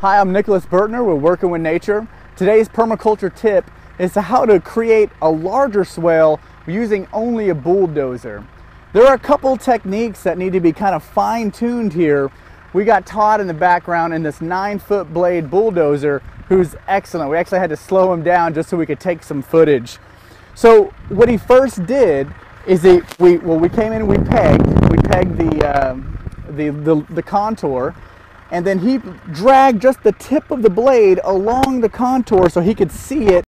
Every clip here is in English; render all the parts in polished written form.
Hi, I'm Nicholas Burtner with Working with Nature. Today's permaculture tip is to how to create a larger swale using only a bulldozer. There are a couple techniques that need to be kind of fine-tuned here. We got Todd in the background in this 9-foot blade bulldozer who's excellent. We actually had to slow him down just so we could take some footage. So what he first did is we came in and we pegged the contour, and then he dragged just the tip of the blade along the contour so he could see it.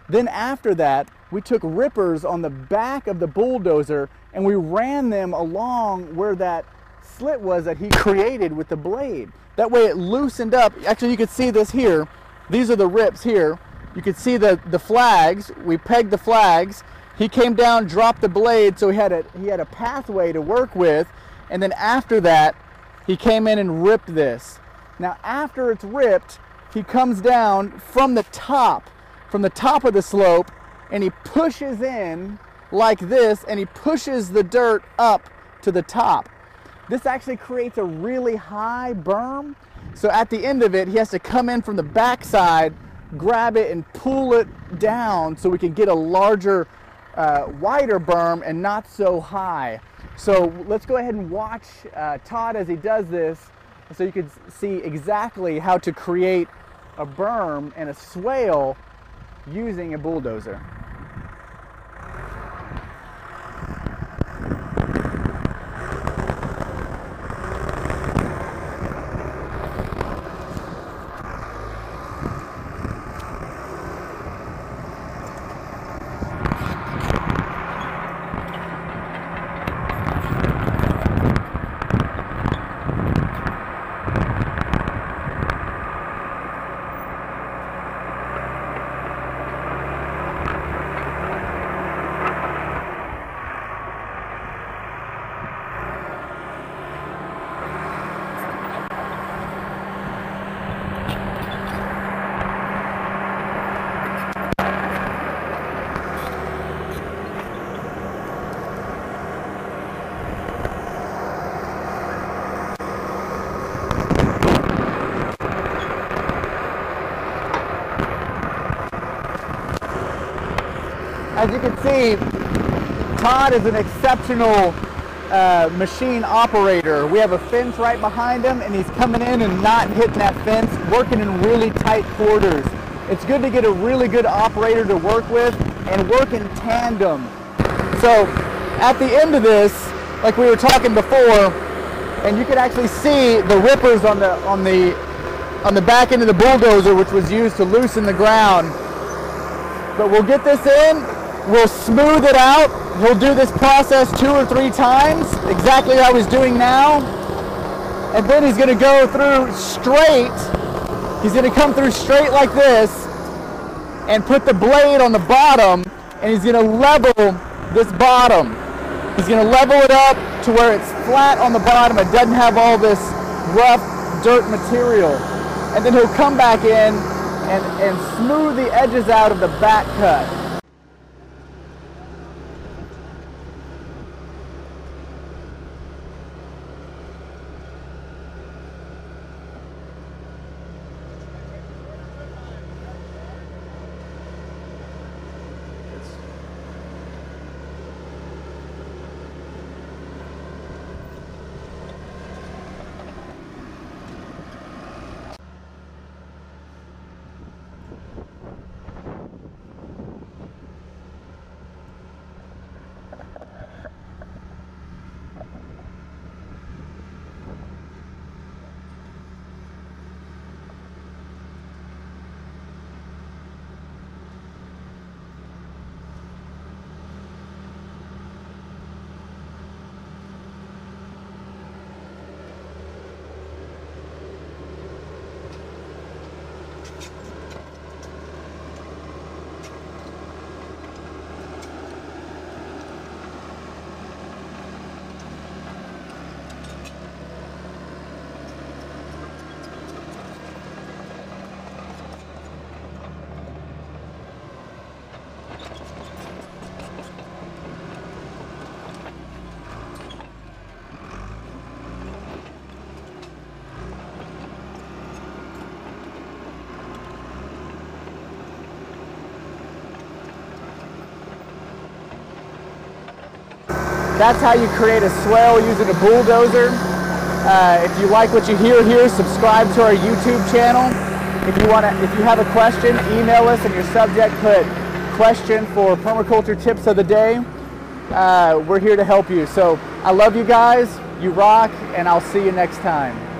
Then after that, we took rippers on the back of the bulldozer and we ran them along where that slit was that he created with the blade. That way it loosened up. Actually, you can see this here. These are the rips here. You can see the flags. We pegged the flags. He came down, dropped the blade, so he had a pathway to work with. And then after that, he came in and ripped this. Now after it's ripped, he comes down from the top of the slope, and he pushes in like this, and he pushes the dirt up to the top. This actually creates a really high berm, so at the end of it he has to come in from the backside, grab it and pull it down so we can get a larger, wider berm and not so high. So let's go ahead and watch Todd as he does this so you can see exactly how to create a berm and a swale using a bulldozer. As you can see, Todd is an exceptional machine operator. We have a fence right behind him, and he's coming in and not hitting that fence, working in really tight quarters. It's good to get a really good operator to work with and work in tandem. So at the end of this, like we were talking before, and you can actually see the rippers on the back end of the bulldozer, which was used to loosen the ground. But we'll get this in. We'll smooth it out. He'll do this process 2 or 3 times, exactly how he's doing now. And then he's going to go through straight. He's going to come through straight like this and put the blade on the bottom, and he's going to level this bottom. He's going to level it up to where it's flat on the bottom. It doesn't have all this rough dirt material. And then he'll come back in and smooth the edges out of the back cut. That's how you create a swale using a bulldozer. If you like what you hear here, subscribe to our YouTube channel. If you have a question, email us, and your subject put question for permaculture tips of the day. We're here to help you. So I love you guys. You rock, and I'll see you next time.